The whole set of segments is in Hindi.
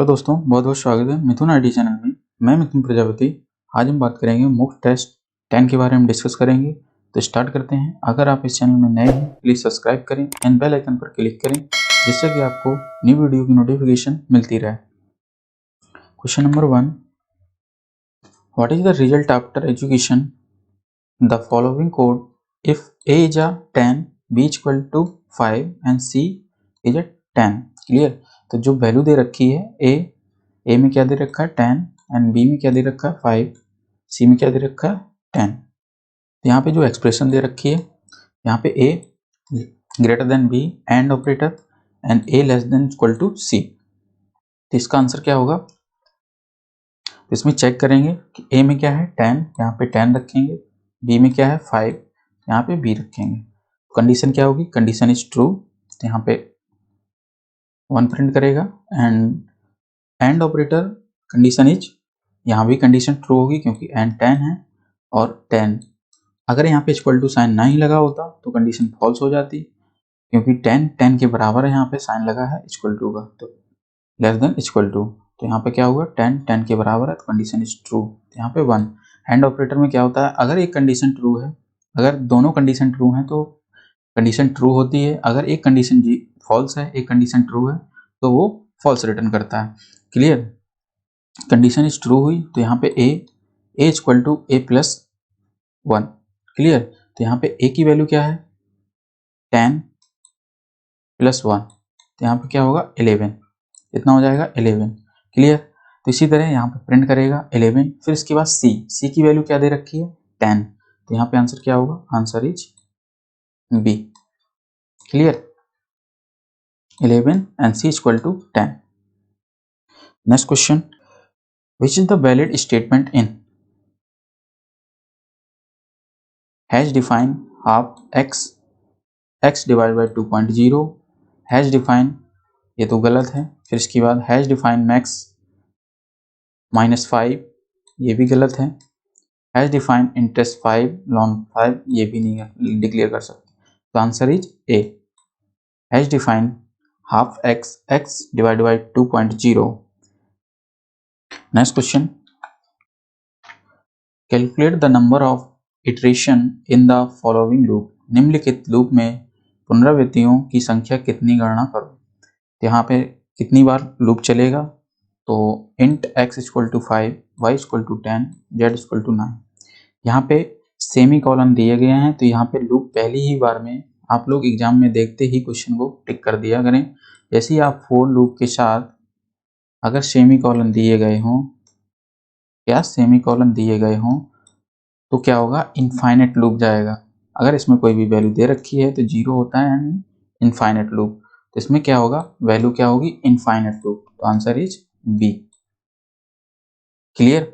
दोस्तों, बहुत बहुत स्वागत है मिथुन आईटी चैनल में। मैं मिथुन प्रजापति। आज हम बात करेंगे मॉक टेस्ट 10 के बारे में डिस्कस करेंगे। तो स्टार्ट करते हैं। अगर आप इस चैनल में नए हैं प्लीज़ सब्सक्राइब करें एंड बेल आइकन पर क्लिक करें, जिससे कि आपको न्यू वीडियो की नोटिफिकेशन मिलती रहे। Question number 1, what is the result after education the following code if a is a 10, b equal to 5 and c is a 10। Clear. तो जो वैल्यू दे रखी है ए में क्या दे रखा है 10 एंड बी में क्या दे रखा है 5, सी में क्या दे रखा है 10। तो यहाँ पे जो एक्सप्रेशन दे रखी है, यहाँ पे a greater than b and operator and a less than equal to c. तो इसका आंसर क्या होगा? तो इसमें चेक करेंगे कि ए में क्या है 10, यहाँ पे 10 रखेंगे, बी में क्या है 5, यहाँ पे बी रखेंगे। कंडीशन क्या होगी? कंडीशन इज ट्रू, तो यहाँ पे 1 प्रिंट करेगा एंड ऑपरेटर कंडीशन इज, यहाँ भी कंडीशन ट्रू होगी क्योंकि एंड 10 है और 10। अगर यहाँ पे इक्वल टू साइन नहीं लगा होता तो कंडीशन फॉल्स हो जाती, क्योंकि 10 के बराबर है, यहाँ पे साइन लगा है इक्वल टू का, तो लेस देन इक्वल टू। तो यहाँ पे क्या होगा 10 के बराबर है तो कंडीशन इज ट्रू, तो यहाँ पे 1। एंड ऑपरेटर में क्या होता है, अगर एक कंडीशन ट्रू है, अगर दोनों कंडीशन ट्रू हैं तो कंडीशन ट्रू होती है, अगर एक कंडीशन फॉल्स है, एक कंडीशन ट्रू है तो वो फॉल्स रिटर्न करता है। क्लियर। कंडीशन इज ट्रू हुई तो यहाँ पे a equal to a plus 1। Clear. तो यहाँ पे ए की वैल्यू क्या है 10 प्लस 1, तो यहाँ पे क्या होगा 11, इतना हो जाएगा 11। क्लियर। तो इसी तरह यहाँ पे प्रिंट करेगा 11, फिर इसके बाद सी की वैल्यू क्या दे रखी है 10, तो यहाँ पे आंसर क्या होगा? Answer is b. Clear. 11 and c equal to 10. Next question, which is the valid statement in hash define half x divided by 2.0 hash define, ये तो गलत है। फिर इसके बाद hash define max -5, ये भी गलत है। hash define interest 5 ln 5, ये भी नहीं डिक्लेयर कर सकते, तो answer is A. hash define half x divided by 2.0। Next question, calculate the number of iteration in the following loop. निम्नलिखित लूप में पुनरावृत्तियों की संख्या कितनी गणना करो। तो यहाँ पे कितनी बार लूप चलेगा, तो int x equal to 5, y equal to 10, z equal to 9। यहाँ पे सेमी कॉलन दिए गए हैं, तो यहाँ पे लूप पहली ही बार में, आप लोग एग्जाम में देखते ही क्वेश्चन को टिक कर दिया करें। जैसे ही आप फोर लूप के साथ अगर सेमी कॉलन दिए गए हों, तो क्या होगा, इनफाइनेट लूप जाएगा। अगर इसमें कोई भी वैल्यू दे रखी है तो 0 होता है यानी इनफाइनेट लूप, तो इसमें क्या होगा, वैल्यू क्या होगी, इनफाइनेट लूप, तो आंसर इज बी। क्लियर।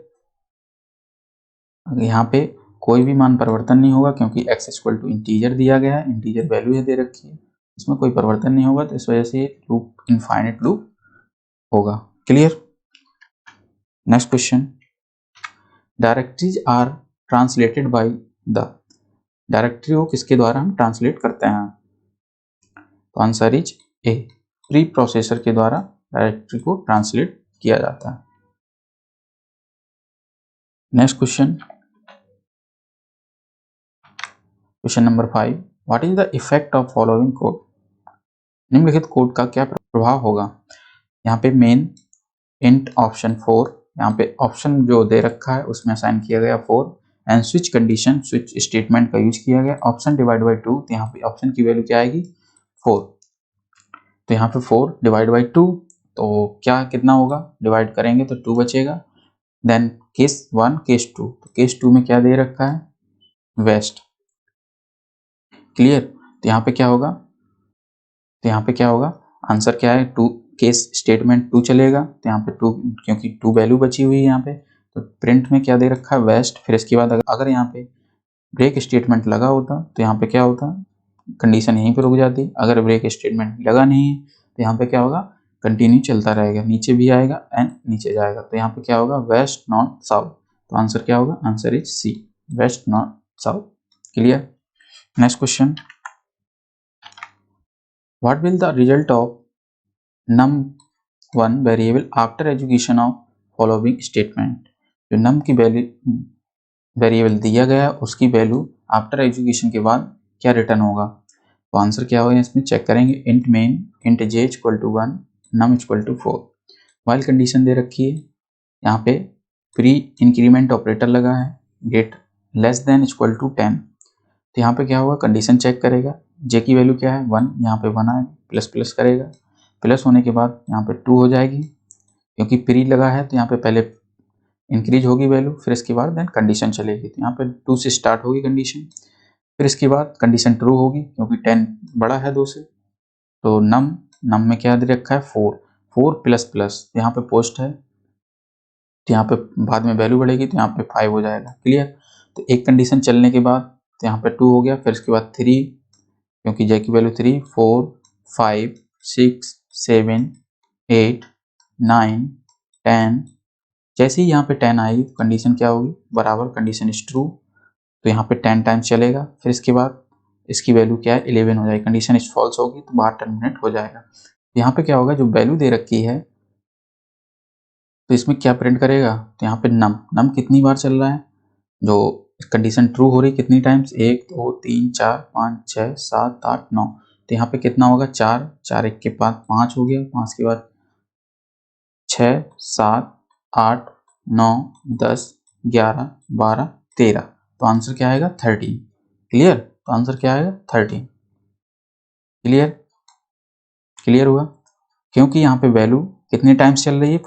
यहाँ पे कोई भी मान परिवर्तन नहीं होगा क्योंकि x इक्वल टू इंटीजर दिया गया है, इंटीजर वैल्यू है दे रखी है, इसमें कोई परिवर्तन नहीं होगा, तो इस वजह से लूप इनफाइनेट लूप होगा। Clear. Next question, directories are translated by the, directory को किसके द्वारा हम ट्रांसलेट करते हैं, तो answer is a, preprocessor के द्वारा डायरेक्टरी को ट्रांसलेट किया जाता है। Next question, question number 5, what is the effect of following code. निम्नलिखित कोड का क्या प्रभाव होगा। यहाँ पे मेन इंट ऑप्शन 4, यहाँ पे ऑप्शन जो दे रखा है उसमें असाइन किया गया 4 and switch condition, switch statement का यूज किया गया। ऑप्शन डिवाइड बाई 2, तो यहाँ पे ऑप्शन की वैल्यू क्या आएगी 4, तो यहाँ पे 4 डिवाइड बाई 2, तो क्या कितना होगा, डिवाइड करेंगे तो 2 बचेगा। देन केस 1 केस 2, तो केस 2 में क्या दे रखा है वेस्ट। क्लियर। तो यहाँ पे क्या होगा, आंसर क्या है 2, केस स्टेटमेंट 2 चलेगा, तो यहाँ पे 2, क्योंकि 2 वैल्यू बची हुई है यहाँ पे, तो प्रिंट में क्या दे रखा है वेस्ट। फिर इसके बाद अगर यहाँ पे ब्रेक स्टेटमेंट लगा होता तो यहाँ पे क्या होता, कंडीशन यहीं पे रुक जाती। अगर ब्रेक स्टेटमेंट लगा नहीं है तो यहाँ पे क्या होगा, कंटिन्यू चलता रहेगा, नीचे भी आएगा एंड नीचे जाएगा, तो यहाँ पे क्या होगा वेस्ट नॉर्थ साउथ, तो आंसर क्या होगा, answer is c, west north south. Clear. Next question, what will the result of num one variable after education of following statement. जो नम की वेरिएबल दिया गया उसकी वैल्यू आफ्टर एजुकेशन के बाद क्या रिटर्न होगा। तो आंसर क्या होगा इसमें चेक करेंगे। Int main int j equal to 1 num equal to 4। While condition दे रखी है, यहाँ पे प्री इंक्रीमेंट ऑपरेटर लगा है, get less than equal to 10। तो यहाँ पे क्या होगा, कंडीशन चेक करेगा, जे की वैल्यू क्या है 1, यहाँ पे 1 आएगा, प्लस प्लस करेगा, प्लस होने के बाद यहाँ पे 2 हो जाएगी, क्योंकि प्री लगा है तो यहाँ पे पहले इंक्रीज होगी वैल्यू, फिर इसके बाद देन कंडीशन चलेगी। तो यहाँ पे 2 से स्टार्ट होगी कंडीशन, फिर इसके बाद कंडीशन ट्रू होगी क्योंकि 10 बड़ा है 2 से। तो नम में क्या दे रखा है 4 प्लस प्लस, यहाँ पे पोस्ट है तो यहाँ पे बाद में वैल्यू बढ़ेगी तो यहाँ पे 5 हो जाएगा। क्लियर। तो एक कंडीशन चलने के बाद तो यहाँ पे 2 हो गया, फिर इसके बाद 3 क्योंकि जे की वैल्यू 3, 4 5 6 7 8 9 10। जैसे ही यहाँ पे 10 आएगी कंडीशन क्या होगी, बराबर कंडीशन इज ट्रू, तो यहाँ पे 10 टाइम्स चलेगा, फिर इसके बाद इसकी वैल्यू क्या है 11 हो जाएगी, कंडीशन इज फॉल्स होगी तो बाहर टर्मिनेट हो जाएगा। यहाँ पे क्या होगा, जो वैल्यू दे रखी है तो इसमें क्या प्रिंट करेगा, तो यहाँ पे नम कितनी बार चल रहा है, जो कंडीशन ट्रू हो रही कितनी टाइम्स, 1 2 3 4 5 6 7 8 9। तो यहाँ पे कितना होगा 4, 4 1 के बाद 5 हो गया, 5 के बाद 6 7 8 9 10 11 12 13। तो आंसर क्या आएगा 13। क्लियर। तो आंसर क्या आएगा 13। क्लियर। क्लियर हुआ, क्योंकि यहाँ पे वैल्यू कितनी टाइम्स चल रही है,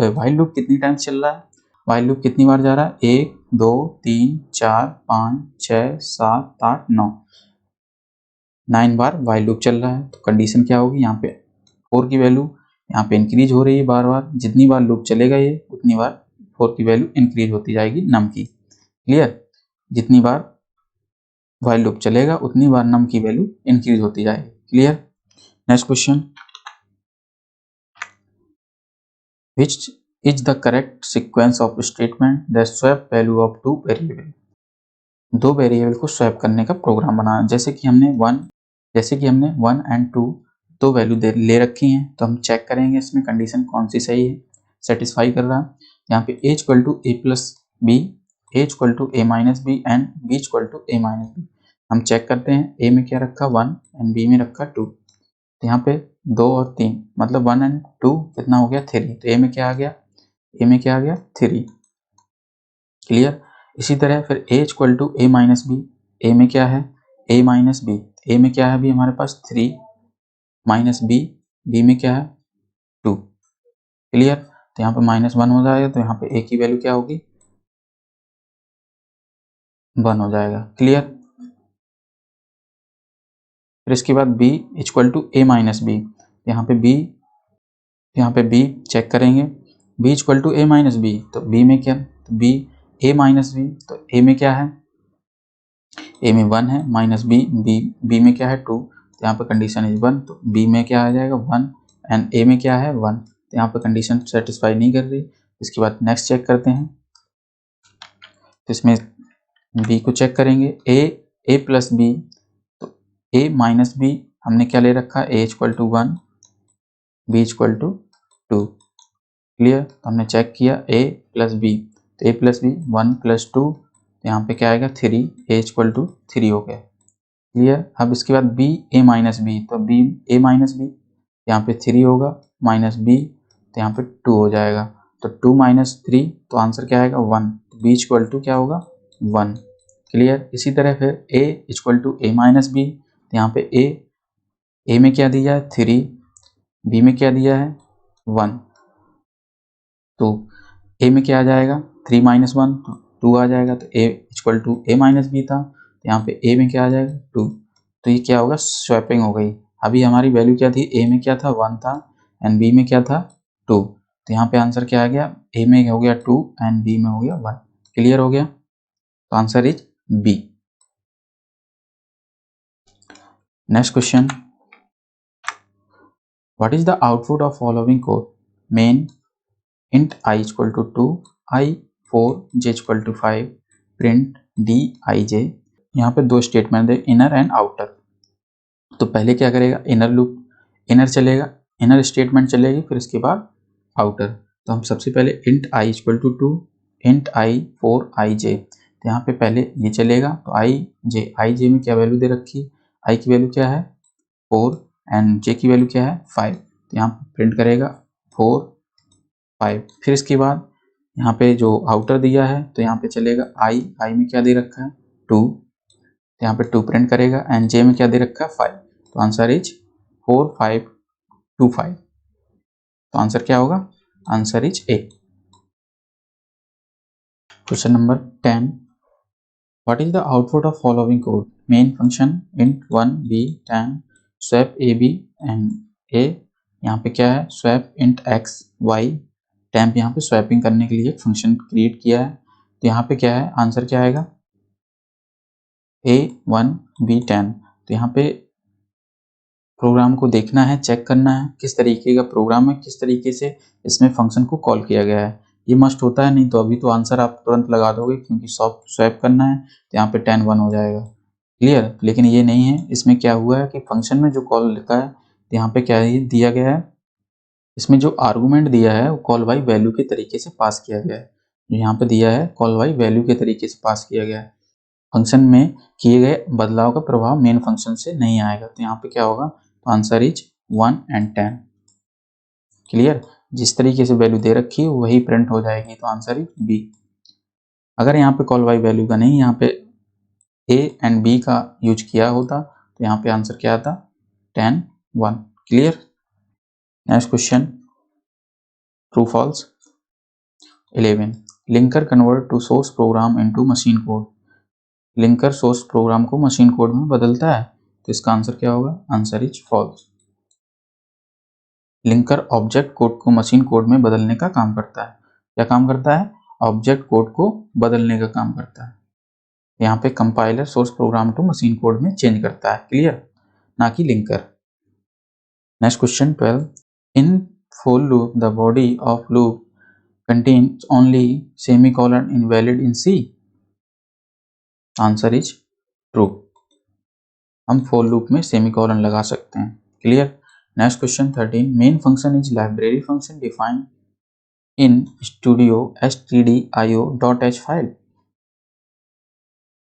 व्हाइल लूप कितनी टाइम्स चल रहा है, व्हाइल लूप कितनी बार जा रहा है, 1 2 3 4 5 6 7 8 9 बार व्हाइल लूप चल रहा है। तो कंडीशन क्या होगी, यहाँ पे 4 की वैल्यू यहाँ पे इंक्रीज हो रही है बार बार, जितनी बार लूप चलेगा ये उतनी बार 4 की वैल्यू इंक्रीज होती जाएगी नम की। क्लियर। जितनी बार व्हाइल लूप चलेगा उतनी बार नम की वैल्यू इंक्रीज होती जाएगी। Clear. Next question, which is the correct sequence of statement that swap value of two variable। दो वेरिएबल को स्वैप करने का प्रोग्राम बनाना। जैसे कि हमने 1 एंड 2 दो वैल्यू ले रखी हैं, तो हम चेक करेंगे इसमें कंडीशन कौन सी सही है, सेटिस्फाई कर रहा है। यहाँ पे a equal to a plus b, a equal to a minus b and b equal to a minus b. हम चेक करते हैं, a में क्या रखा 1 एंड b में रखा 2। तो यहाँ पे 2 और 3 मतलब 1 एंड 2 कितना हो गया 3। तो a में क्या आ गया, 3। क्लियर। इसी तरह फिर a equal to a minus b, a में क्या है a माइनस बी, ए में क्या है अभी हमारे पास 3 माइनस बी, बी में क्या है 2। क्लियर। तो यहाँ पे -1 हो जाएगा, तो यहाँ पे a की वैल्यू क्या होगी 1 हो जाएगा। क्लियर। फिर इसके बाद b equal to a minus b, यहाँ पे b चेक करेंगे, b equal to a minus b, तो b में क्या, तो b a माइनस बी, तो a में क्या है, a में 1 है, माइनस b में क्या है 2। तो यहाँ पे कंडीशन इज 1, तो b में क्या आ जाएगा 1 एंड a में क्या है 1। तो यहाँ पे कंडीशन सेटिस्फाई नहीं कर रही। इसके बाद नेक्स्ट चेक करते हैं, तो इसमें b को चेक करेंगे, a प्लस बी, तो a माइनस बी हमने क्या ले रखा है, a equal to 1 b equal to 2। Clear. तो हमने चेक किया a प्लस बी, तो a प्लस बी 1 प्लस 2, तो यहाँ पे क्या आएगा 3, a इक्वल टू 3 हो गया। क्लियर। अब इसके बाद b a माइनस बी, तो b a माइनस बी यहाँ पे 3 होगा, माइनस b तो यहाँ पे 2 हो जाएगा, तो 2 माइनस 3 तो आंसर क्या आएगा 1, तो b इक्वल टू क्या होगा 1। क्लियर। इसी तरह फिर a equal to a minus b, तो यहाँ पे a में क्या दिया है 3, b में क्या दिया है 1, तो a में क्या आ जाएगा 3 माइनस 1 तो 2 आ जाएगा, तो a equal to a minus b था, तो यहाँ पे a में क्या आ जाएगा 2। तो ये क्या होगा स्वैपिंग हो गई। अभी हमारी वैल्यू क्या थी, a में क्या था 1 था एंड b में क्या था 2। तो यहाँ पे आंसर क्या आ गया, a में हो गया 2 एंड b में हो गया 1। क्लियर हो गया। तो answer is b। Next question, what is the output of following code, main int I equal to 2, I 4, j equal to 5, print d I j। यहाँ पे दो स्टेटमेंट है, इनर एंड आउटर। तो पहले क्या करेगा, इनर लूप, इनर चलेगा, इनर स्टेटमेंट चलेगी, फिर इसके बाद आउटर। तो हम सबसे पहले int i equal to 2, int i for i j। तो यहाँ पे पहले ये चलेगा, तो i j में क्या वैल्यू दे रखी है, i की वैल्यू क्या है 4 एंड j की वैल्यू क्या है 5। तो यहाँ पे प्रिंट करेगा 4 5। फिर इसके बाद यहाँ पे जो आउटर दिया है तो यहाँ पे चलेगा i में क्या दे रखा है 2, तो यहाँ पे 2 प्रिंट करेगा एंड j में क्या दे रखा है 5। तो आंसर इज 4 5 2 5। तो आंसर क्या होगा, answer is A. Question number 10, what is the output of following code, main function int 1 b 10 swap a b and a। यहाँ पे क्या है swap int x y, temp यहाँ पे स्वैपिंग करने के लिए एक फंक्शन क्रिएट किया है। तो यहाँ पे क्या है, आंसर क्या आएगा a1 b10। तो यहाँ पे प्रोग्राम को देखना है, चेक करना है किस तरीके का प्रोग्राम है, किस तरीके से इसमें फंक्शन को कॉल किया गया है। ये मस्ट होता है, नहीं तो अभी तो आंसर आप तुरंत लगा दोगे क्योंकि स्वैप करना है तो यहाँ पे 10 1 हो जाएगा। क्लियर, लेकिन ये नहीं है, इसमें क्या हुआ है कि फंक्शन में जो कॉल लिखा है तो यहाँ पे क्या दिया गया है, इसमें जो आर्गूमेंट दिया है वो कॉल बाई वैल्यू के तरीके से पास किया गया है। जो यहाँ पे दिया है कॉल बाई वैल्यू के तरीके से पास किया गया है। फंक्शन में किए गए बदलाव का प्रभाव मेन फंक्शन से नहीं आएगा। तो यहाँ पे क्या होगा, तो आंसर इज 1 एंड 10। क्लियर, जिस तरीके से वैल्यू दे रखी है वही प्रिंट हो जाएगी। तो आंसर इज बी। अगर यहाँ पे कॉल बाई वैल्यू का नहीं, यहाँ पे ए एंड बी का यूज किया होता तो यहाँ पे आंसर क्या आता 10 1। Clear. Next question, true false. 11, linker convert to source program into machine code. Linker source program को मशीन कोड में बदलता है, तो इसका आंसर क्या होगा, answer is false. Linker object code को मशीन कोड में बदलने का काम करता है। क्या काम करता है, ऑब्जेक्ट कोड को बदलने का काम करता है। यहाँ पे compiler source program to machine code में चेंज करता है। क्लियर, ना कि linker. Next question 12, in for loop the body of loop contains only semicolon invalid in C। Answer is true. हम फॉर लूप में सेमीकोलन लगा सकते हैं। Clear. Next question 13, main function is library function defined in studio stdio.h file.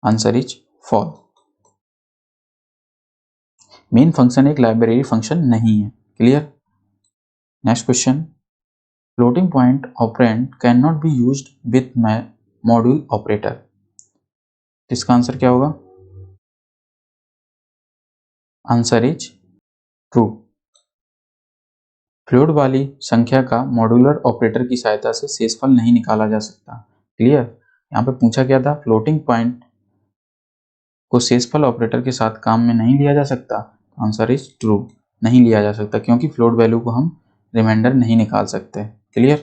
Answer is false. Main function एक लाइब्रेरी फंक्शन नहीं है। Clear. Next question, floating point operand can not be used with module operator. इसका आंसर क्या होगा, आंसर इज ट्रू। फ्लोट वाली संख्या का मॉड्यूलर ऑपरेटर की सहायता से शेषफल नहीं निकाला जा सकता। क्लियर। यहाँ पे पूछा गया था फ्लोटिंग पॉइंट को शेषफल ऑपरेटर के साथ काम में नहीं लिया जा सकता। आंसर इज ट्रू, नहीं लिया जा सकता क्योंकि फ्लोट वैल्यू को हम रिमाइंडर नहीं निकाल सकते। Clear.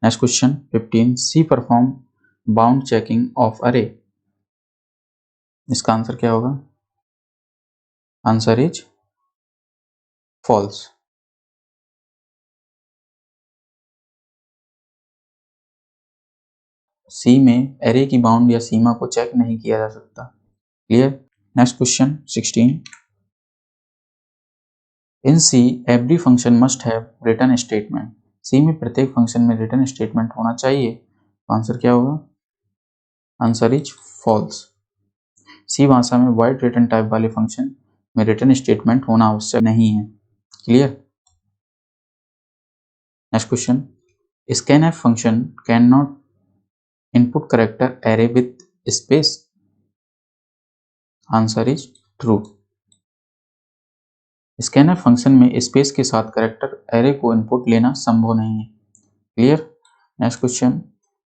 Next question 15, C perform bound checking of array. इसका आंसर क्या होगा, आंसर इज फॉल्स। सी में एरे की बाउंड या सीमा को चेक नहीं किया जा सकता। Clear. Next question 16, in C every function must have return statement. C में प्रत्येक फंक्शन में रिटर्न स्टेटमेंट होना चाहिए। तो आंसर क्या होगा, आंसर इज फॉल्स। सी भाषा में वाइड रिटर्न टाइप वाले फंक्शन में रिटर्न स्टेटमेंट होना आवश्यक नहीं है। Clear. Next question, scanf function can not input character array with space. Answer is true. Scanf function में स्पेस के साथ करेक्टर एरे को इनपुट लेना संभव नहीं है। Clear. Next question,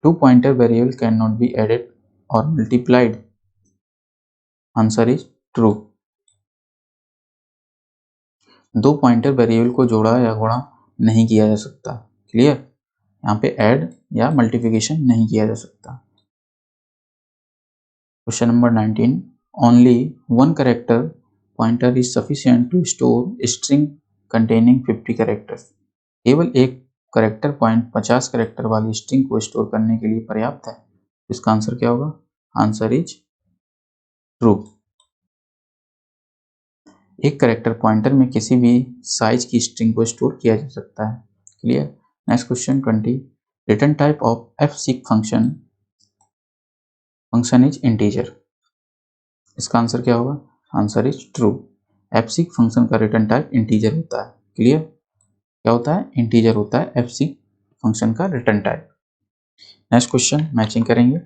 two pointer variable can not be added और मल्टीप्लाइड। Answer is true. दो पॉइंटर वेरिएबल को जोड़ा या गुणा नहीं किया जा सकता। क्लियर। यहाँ पे ऐड या मल्टीप्लिकेशन नहीं किया जा सकता। Question number 19, only one character pointer is sufficient to store string containing 50 characters. केवल एक करेक्टर पॉइंट 50 करेक्टर वाली स्ट्रिंग को स्टोर करने के लिए पर्याप्त है। इसका आंसर क्या होगा, आंसर इज ट्रू। एक करेक्टर पॉइंटर में किसी भी साइज की स्ट्रिंग को स्टोर किया जा सकता है। Clear. Next question 20, return type of fseek function is integer. इसका आंसर क्या होगा? Answer is true. fseek function का रिटर्न टाइप इंटीजर होता है। क्लियर? क्या होता है? इंटीजर होता है fseek फंक्शन का return type. Next question matching करेंगे।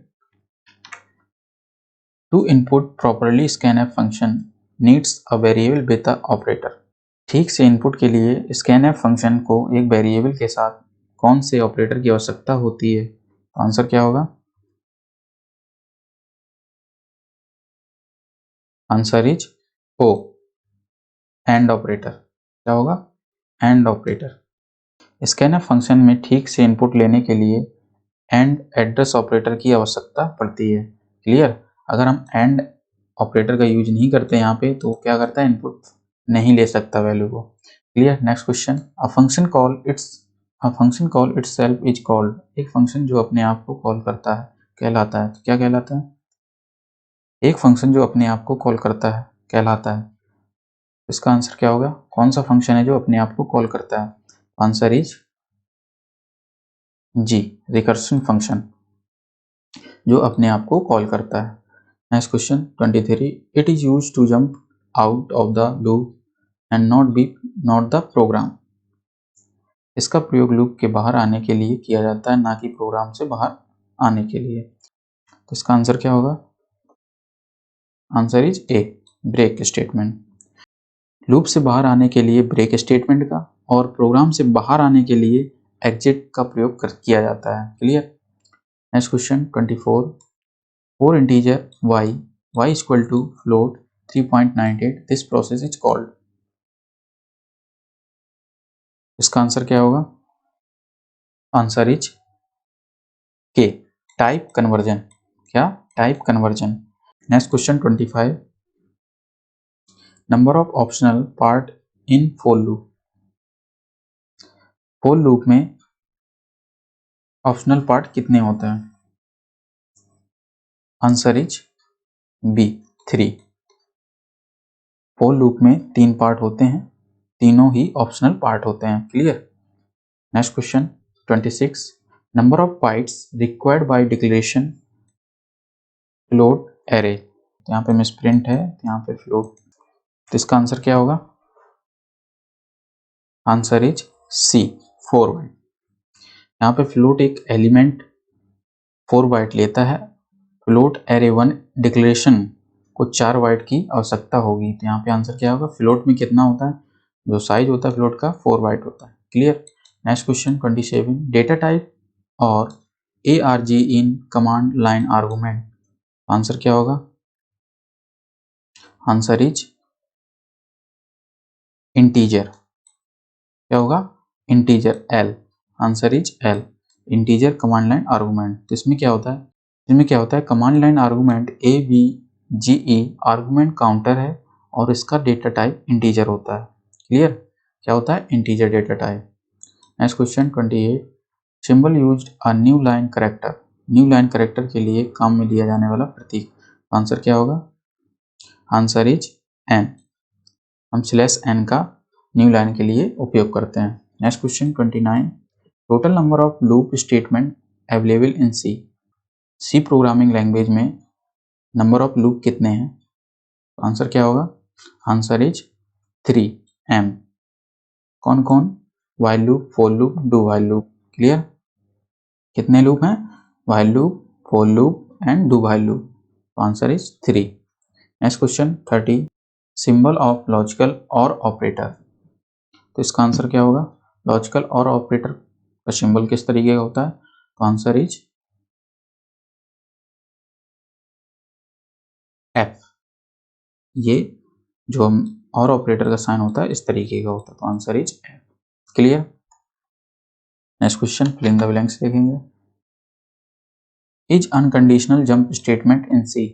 To input properly scanf function needs a variable with a operator. ठीक से इनपुट के लिए scanf फंक्शन को एक वेरिएबल के साथ कौन से ऑपरेटर की आवश्यकता होती है? तो आंसर क्या होगा? Answer is O, and operator. क्या होगा? And operator. scanf फंक्शन में ठीक से इनपुट लेने के लिए एंड एड्रेस ऑपरेटर की आवश्यकता पड़ती है। क्लियर? अगर हम एंड ऑपरेटर का यूज नहीं करते यहाँ पे तो क्या करता है? इनपुट नहीं ले सकता वैल्यू को। Clear? Next question, a function call itself is called. एक फंक्शन जो अपने आप को कॉल करता है कहलाता है। तो क्या कहलाता है? एक फंक्शन जो अपने आप को कॉल करता है कहलाता है। इसका आंसर क्या होगा? कौन सा फंक्शन है जो अपने आप को कॉल करता है? Answer is G, recursion function जो अपने आप को कॉल करता है। Next question 23, it is used to jump out of the loop and not the program. इसका प्रयोग लूप के बाहर आने के लिए किया जाता है, ना कि प्रोग्राम से बाहर आने के लिए। तो इसका आंसर क्या होगा? Answer is A, break statement. Loop से बाहर आने के लिए ब्रेक स्टेटमेंट का और प्रोग्राम से बाहर आने के लिए एग्जिट का प्रयोग किया जाता है। Clear? Next question 24, for integer y equal to float 3.98, this process is called. इसका आंसर क्या होगा? Answer is K, type conversion. क्या? Type conversion. Next question 25, number of optional part in for loop. For loop में ऑप्शनल पार्ट कितने होते हैं? Answer is B, 3। For loop में 3 पार्ट होते हैं, तीनों ही ऑप्शनल पार्ट होते हैं। Clear? Next question 26, number of bytes required by declaration float array. यहाँ पे मिसप्रिंट है, यहाँ पे फ्लोट। तो इसका आंसर क्या होगा? Answer is C, 4 byte. यहाँ पे फ्लोट एक एलिमेंट 4 बाइट लेता है। फ्लोट एरे 1 डिक्लेरेशन को 4 बाइट की आवश्यकता होगी। तो यहाँ पे आंसर क्या होगा? फ्लोट में कितना होता है? जो साइज होता है फ्लोट का 4 बाइट होता है। Clear? Next question 27, data type और ARG in command line argument. Answer क्या होगा? Answer is integer. क्या होगा? Integer L। Answer is L, integer command line argument. तो इसमें क्या होता है? इसमें क्या होता है? Command line argument AVGE argument counter है और इसका डेटा टाइप इंटीजर होता है। क्लियर? क्या होता है? Integer data type. Next question 28, symbol used a new line character. New line character के लिए काम में लिया जाने वाला प्रतीक। आंसर क्या होगा? Answer is N. हम /n का न्यू लाइन के लिए उपयोग करते हैं। Next question 29, total number of loop statement available in C programming language में नंबर ऑफ लूप कितने हैं? आंसर क्या होगा? Answer is 3m। कौन कौन? While loop, for loop, do while loop. Clear? कितने लूप हैं? While loop, for loop and do while loop. Answer is 3। Next question 30, symbol of logical और ऑपरेटर। तो इसका आंसर क्या होगा? लॉजिकल और ऑपरेटर का सिंबल किस तरीके का होता है? तो आंसर इज एफ। ये जो हम और ऑपरेटर का साइन होता है इस तरीके का होता है। तो answer is f. Clear? Next question fill in the blanks देखेंगे। Is unconditional jump statement in C.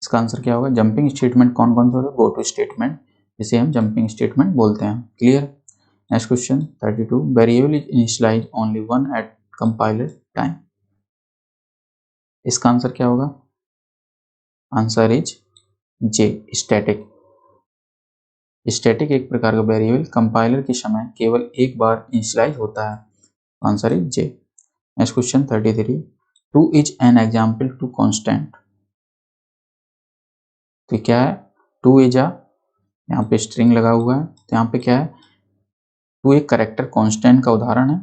इसका आंसर क्या होगा? जंपिंग स्टेटमेंट कौन कौन से होते हैं? गो टू स्टेटमेंट, जिसे हम जंपिंग स्टेटमेंट बोलते हैं। Clear? Next question 32, variable is initialize only one at compiler time. इसका आंसर क्या होगा? Answer is J, static. Static एक प्रकार का वेरिएबल कंपाइलर के समय केवल एक बार इनिशियलाइज होता है। Answer is J. Next question 33, two is an example to constant. तो क्या है, टू इज आ, यहाँ पे स्ट्रिंग लगा हुआ है, तो यहाँ पे क्या है, टू एक करेक्टर कॉन्स्टेंट का उदाहरण है।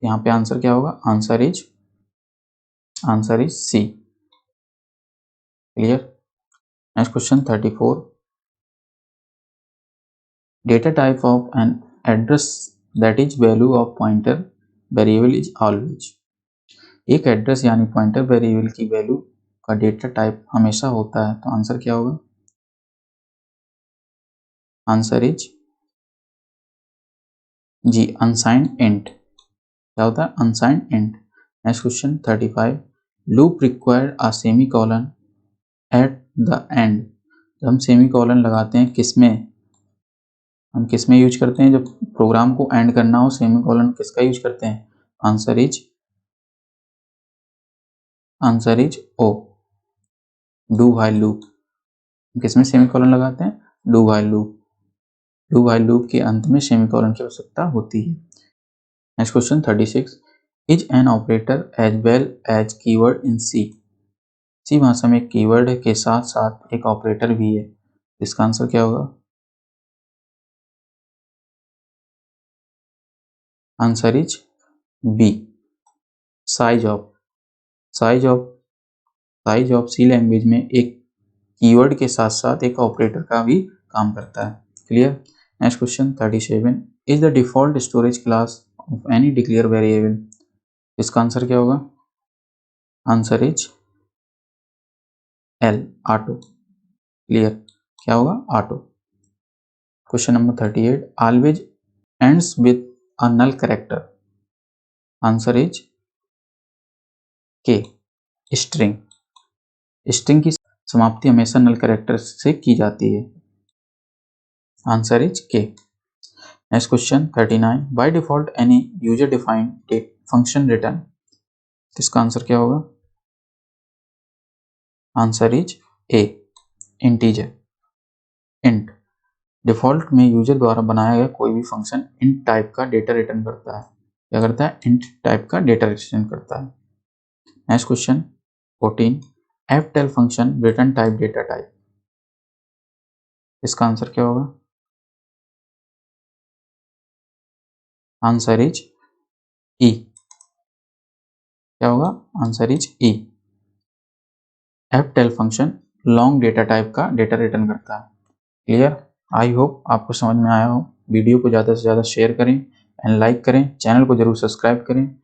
यहाँ पे आंसर क्या होगा, answer is C. Clear. Next question 34, data type of an address that is value of pointer variable is always। एक एड्रेस यानी पॉइंटर वेरिएबल की वैल्यू का डेटा टाइप हमेशा होता है, तो आंसर क्या होगा, answer is G, unsigned int. क्या होता है, unsigned int. Next question 35, loop required a semicolon at the end. जब हम सेमी कॉलन लगाते हैं किसमें, हम किस में यूज करते हैं, जब प्रोग्राम को एंड करना हो सेमी कॉलन किसका यूज करते हैं, answer is o, do while loop. किसमें सेमी कॉलन लगाते हैं, do while loop. Do while loop के अंत में सेमी कॉलन की आवश्यकता होती है। Next question 36, is an operator as well as keyword in C. C भाषा में कीवर्ड के साथ साथ एक ऑपरेटर भी है, इसका आंसर क्या होगा, answer is B, size of. Size of C language में एक कीवर्ड के साथ साथ एक ऑपरेटर का भी काम करता है। Clear. Next question 37, is the default storage class of any declare variable. इसका आंसर क्या होगा, answer is L, auto. Clear, क्या होगा, auto. Question number 38, always ends with a null character. Answer is K, string. String की समाप्ति हमेशा नल कैरेक्टर से की जाती है, answer is K. Next question 39, by default any user defined function return. इसका आंसर क्या होगा, answer is A, integer, int. Default में यूजर द्वारा बनाया गया कोई भी फंक्शन इंट टाइप का डेटा रिटर्न करता है। क्या करता है, इंट टाइप का डेटा रिटर्न करता है। Next question 14, ftel function return type data type. इसका आंसर क्या होगा, आंसर इज ई। क्या होगा, answer is E. ftel function long data type का डेटा रिटर्न करता है। क्लियर। आई होप आपको समझ में आया हो। वीडियो को ज़्यादा से ज़्यादा शेयर करें एंड लाइक करें, चैनल को जरूर सब्सक्राइब करें।